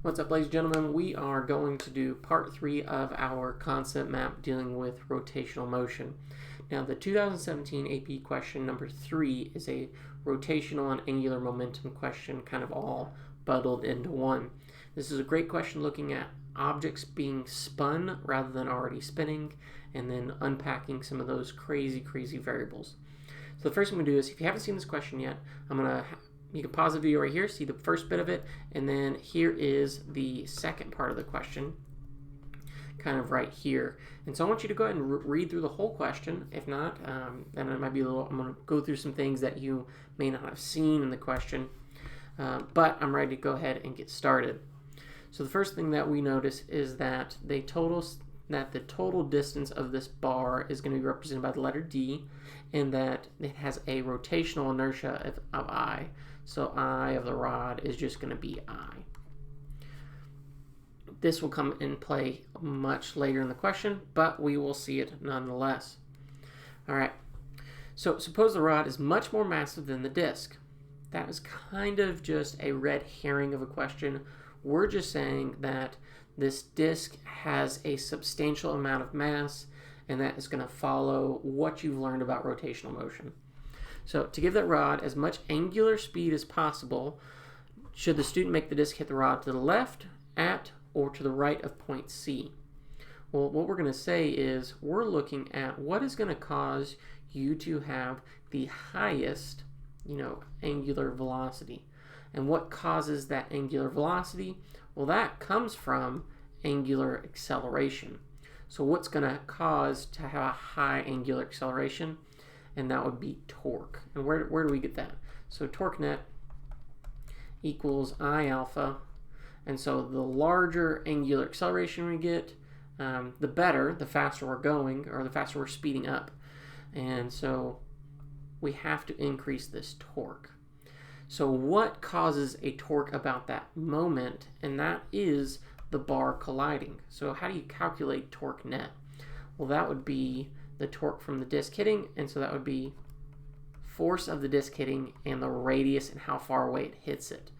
What's up, ladies and gentlemen? We are going to do part 3 of our concept map dealing with rotational motion. Now, the 2017 AP question number 3 is a rotational and angular momentum question, kind of all bundled into one. This is a great question looking at objects being spun rather than already spinning, and then unpacking some of those crazy variables. So the first thing I'm going to do is, if you haven't seen this question yet, you can pause the video right here, see the first bit of it, and then here is the second part of the question, kind of right here. And so I want you to go ahead and read through the whole question. If not, then it might be I'm going to go through some things that you may not have seen in the question, but I'm ready to go ahead and get started. So the first thing that we notice is that the total distance of this bar is going to be represented by the letter D, and that it has a rotational inertia of I. So I of the rod is just going to be I. This will come in play much later in the question, but we will see it nonetheless. All right, so suppose the rod is much more massive than the disc. That is kind of just a red herring of a question. We're just saying that this disc has a substantial amount of mass, and that is going to follow what you've learned about rotational motion. So to give that rod as much angular speed as possible, should the student make the disc hit the rod to the left, at, or to the right of point C? Well, what we're going to say is we're looking at what is going to cause you to have the highest, angular velocity. And what causes that angular velocity? Well, that comes from angular acceleration. So what's going to cause to have a high angular acceleration? And that would be torque. And where do we get that? So torque net equals I alpha. And so the larger angular acceleration we get, the better, the faster we're going, or the faster we're speeding up. And so we have to increase this torque. So what causes a torque about that moment? And that is the bar colliding. So how do you calculate torque net? Well, that would be the torque from the disc hitting, and so that would be force of the disc hitting and the radius and how far away it hits it.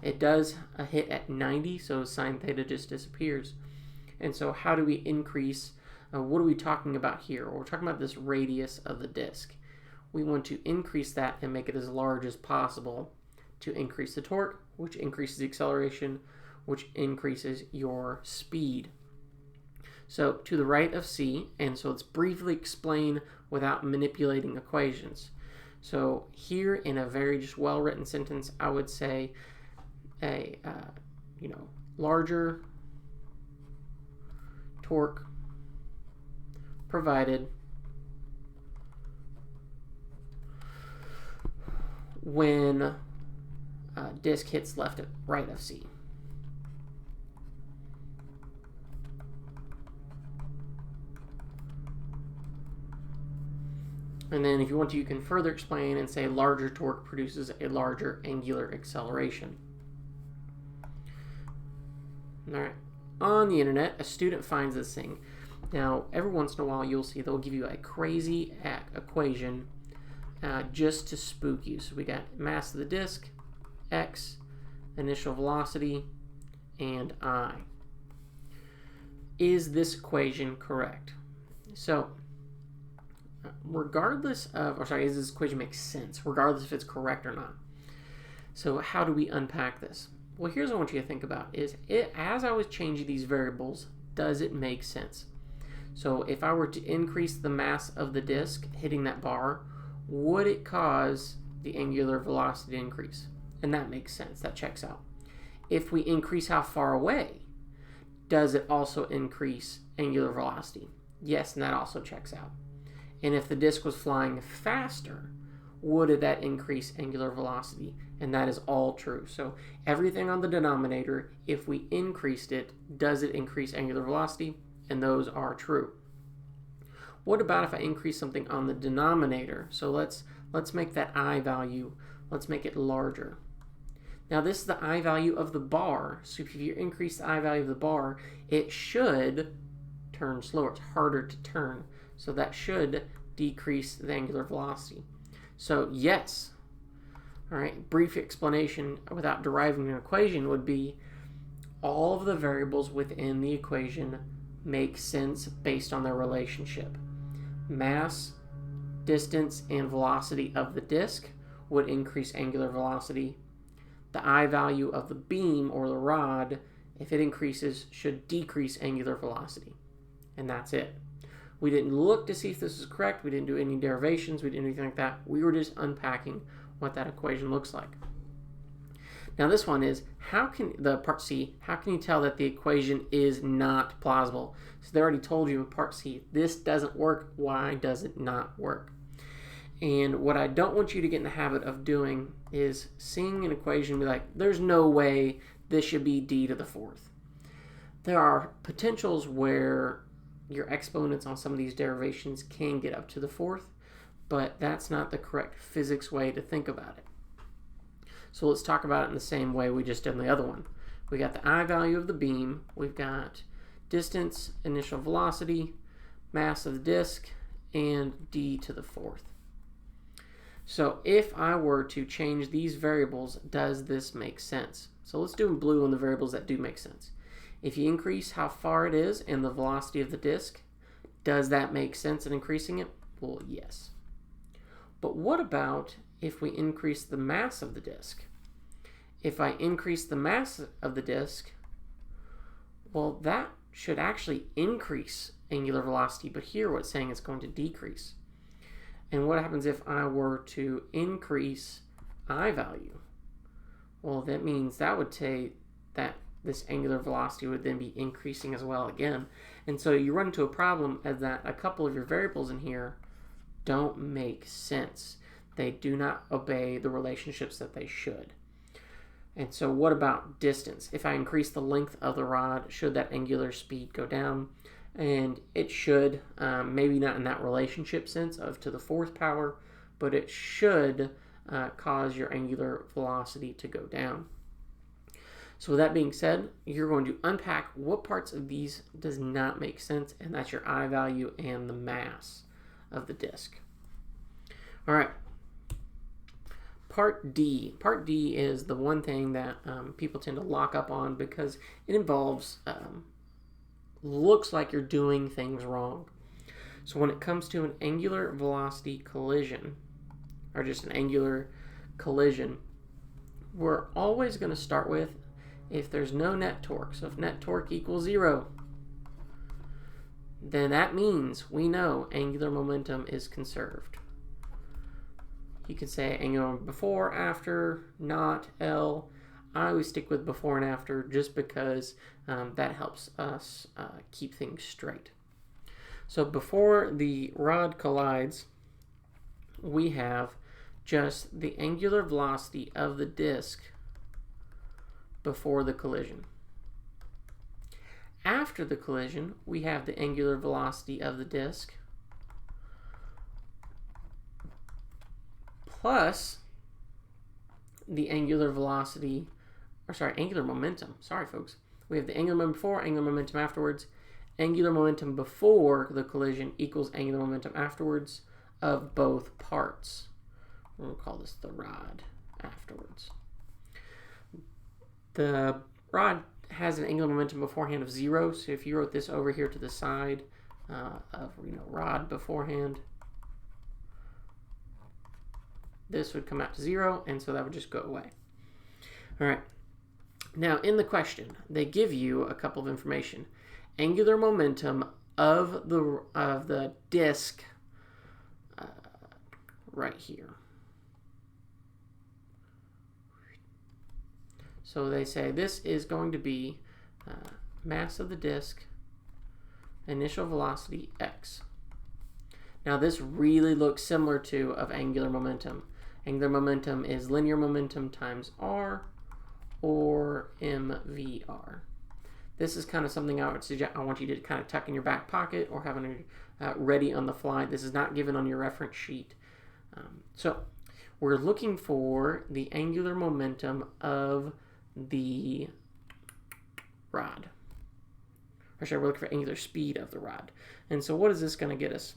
It does a hit at 90, so sine theta just disappears. And so how do we increase, what are we talking about here? Well, we're talking about this radius of the disc. We want to increase that and make it as large as possible to increase the torque, which increases the acceleration, which increases your speed. So to the right of C, and so let's briefly explain without manipulating equations. So here in a very just well-written sentence, I would say a larger torque provided when disc hits left and right of C. And then if you want to, you can further explain and say larger torque produces a larger angular acceleration. All right. On the internet, a student finds this thing. Now, every once in a while, you'll see they'll give you a crazy equation just to spook you. So we got mass of the disc, x, initial velocity, and I. Is this equation correct? So does this equation make sense, regardless if it's correct or not? So how do we unpack this? Well, here's what I want you to think about is, as I was changing these variables, does it make sense? So if I were to increase the mass of the disc hitting that bar, would it cause the angular velocity to increase? And that makes sense, that checks out. If we increase how far away, does it also increase angular velocity? Yes, and that also checks out. And if the disc was flying faster, would that increase angular velocity? And that is all true. So everything on the denominator, if we increased it, does it increase angular velocity? And those are true. What about if I increase something on the denominator? So let's make that I value, let's make it larger. Now this is the I value of the bar. So if you increase the I value of the bar, it should turn slower. It's harder to turn. So that should decrease the angular velocity. So yes. All right, brief explanation without deriving an equation would be all of the variables within the equation make sense based on their relationship. Mass, distance, and velocity of the disk would increase angular velocity. The I value of the beam or the rod, if it increases, should decrease angular velocity. And that's it. We didn't look to see if this was correct. We didn't do any derivations. We didn't do anything like that. We were just unpacking what that equation looks like. Now this one is, part C, how can you tell that the equation is not plausible? So they already told you in part C, this doesn't work. Why does it not work? And what I don't want you to get in the habit of doing is seeing an equation and be like, there's no way this should be d to the fourth. There are potentials where your exponents on some of these derivations can get up to the fourth, but that's not the correct physics way to think about it. So let's talk about it in the same way we just did in the other one. We got the I value of the beam, we've got distance, initial velocity, mass of the disk, and d to the fourth. So if I were to change these variables, does this make sense? So let's do in blue on the variables that do make sense. If you increase how far it is and the velocity of the disk, does that make sense in increasing it? Well, yes. But what about if we increase the mass of the disk? If I increase the mass of the disk, well, that should actually increase angular velocity, but here what it's saying is going to decrease. And what happens if I were to increase I value? Well, that means that would say that this angular velocity would then be increasing as well again. And so you run into a problem as that a couple of your variables in here don't make sense. They do not obey the relationships that they should. And so what about distance? If I increase the length of the rod, should that angular speed go down? And it should, maybe not in that relationship sense of to the fourth power, but it should cause your angular velocity to go down. So with that being said, you're going to unpack what parts of these does not make sense, and that's your I value and the mass of the disk. All right. Part D. Part D is the one thing that people tend to lock up on because it involves looks like you're doing things wrong. So when it comes to an angular velocity collision, or just an angular collision, we're always going to start with if there's no net torque. So if net torque equals 0, then that means we know angular momentum is conserved. You could say angular momentum before, after, not, L. I always stick with before and after just because that helps us keep things straight. So before the rod collides, we have just the angular velocity of the disk before the collision. After the collision, we have the angular velocity of the disk plus the angular velocity, angular momentum. Sorry, folks. We have the angular momentum before, angular momentum afterwards. Angular momentum before the collision equals angular momentum afterwards of both parts. We'll call this the rod afterwards. The rod has an angular momentum beforehand of 0, so if you wrote this over here to the side of rod beforehand, this would come out to 0, and so that would just go away. All right. Now, in the question, they give you a couple of information. Angular momentum of the disk right here. So they say this is going to be mass of the disk, initial velocity, x. Now, this really looks similar to of angular momentum. Angular momentum is linear momentum times r, or mvr. This is kind of something I would suggest. I want you to kind of tuck in your back pocket or have it ready on the fly. This is not given on your reference sheet. So we're looking for the angular momentum of the rod. Or sorry, we're looking for angular speed of the rod. And so what is this going to get us?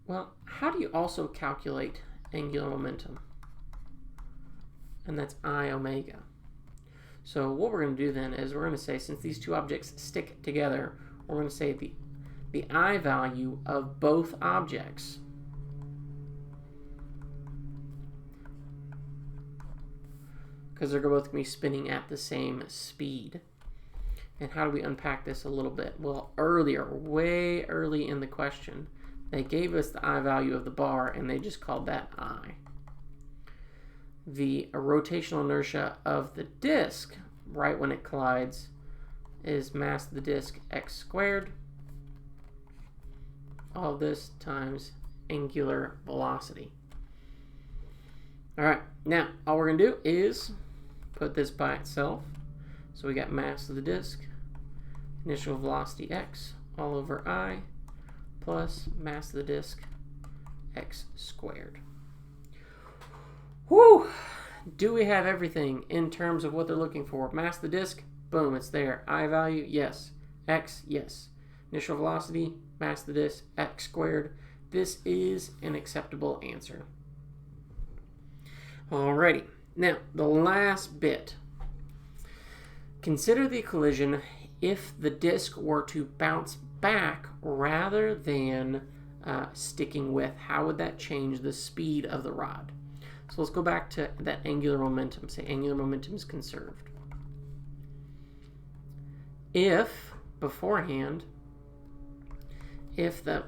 Well, how do you also calculate angular momentum? And that's I omega. So what we're going to do then is we're going to say, since these two objects stick together, we're going to say the I value of both objects because they're both going to be spinning at the same speed. And how do we unpack this a little bit? Well, earlier, way early in the question, they gave us the I value of the bar, and they just called that I. The rotational inertia of the disk, right when it collides, is mass of the disk x squared. All this times angular velocity. All right, now all we're going to do is put this by itself. So we got mass of the disk, initial velocity x, all over I, plus mass of the disk, x squared. Whew! Do we have everything in terms of what they're looking for? Mass of the disk, boom, it's there. I value, yes. X, yes. Initial velocity, mass of the disk, x squared. This is an acceptable answer. Alrighty, now the last bit. Consider the collision if the disk were to bounce back rather than sticking with. How would that change the speed of the rod? So let's go back to that angular momentum. Say angular momentum is conserved. If the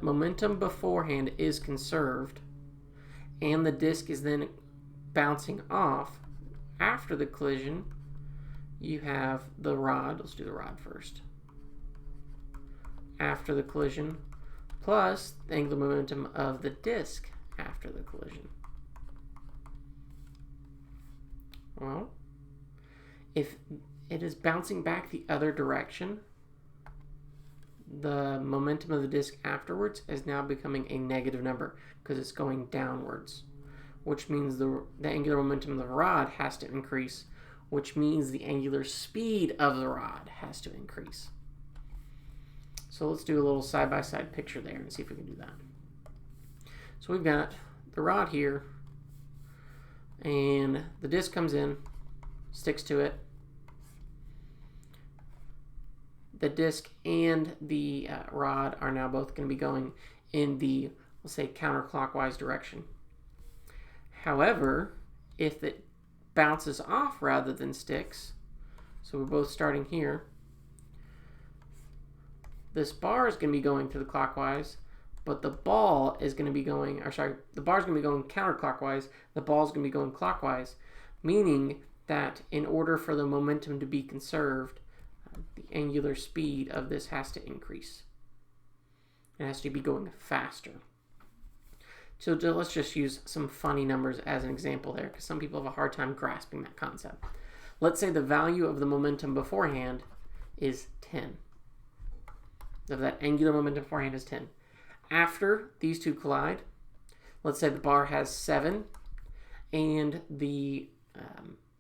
momentum beforehand is conserved and the disk is then bouncing off after the collision, you have the rod, let's do the rod first, after the collision, plus the angular momentum of the disk after the collision. Well, if it is bouncing back the other direction, the momentum of the disk afterwards is now becoming a negative number because it's going downwards, which means the angular momentum of the rod has to increase, which means the angular speed of the rod has to increase. So let's do a little side-by-side picture there and see if we can do that. So we've got the rod here, and the disc comes in, sticks to it. The disc and the rod are now both going to be going in the, let's say, counterclockwise direction. However, if it bounces off rather than sticks, so we're both starting here, this bar is going to be going to the clockwise, but the ball is going to be going, the bar is going to be going counterclockwise, the ball is going to be going clockwise, meaning that in order for the momentum to be conserved, the angular speed of this has to increase. It has to be going faster. So let's just use some funny numbers as an example there, because some people have a hard time grasping that concept. Let's say the value of the momentum beforehand is 10. So that angular momentum beforehand is 10. After these two collide, let's say the bar has 7 and the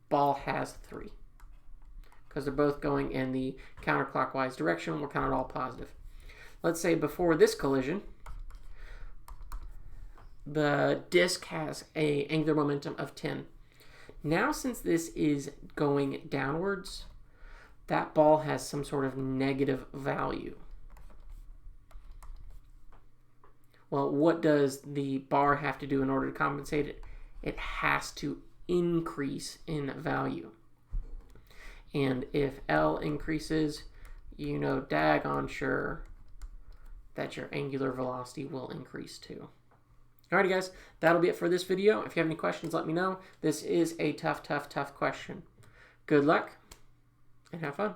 ball has 3. Because they're both going in the counterclockwise direction, we'll count it all positive. Let's say before this collision, the disk has an angular momentum of 10. Now, since this is going downwards, that ball has some sort of negative value. Well, what does the bar have to do in order to compensate it? It has to increase in value. And if L increases, you know daggone sure that your angular velocity will increase too. Alrighty guys, that'll be it for this video. If you have any questions, let me know. This is a tough question. Good luck and have fun.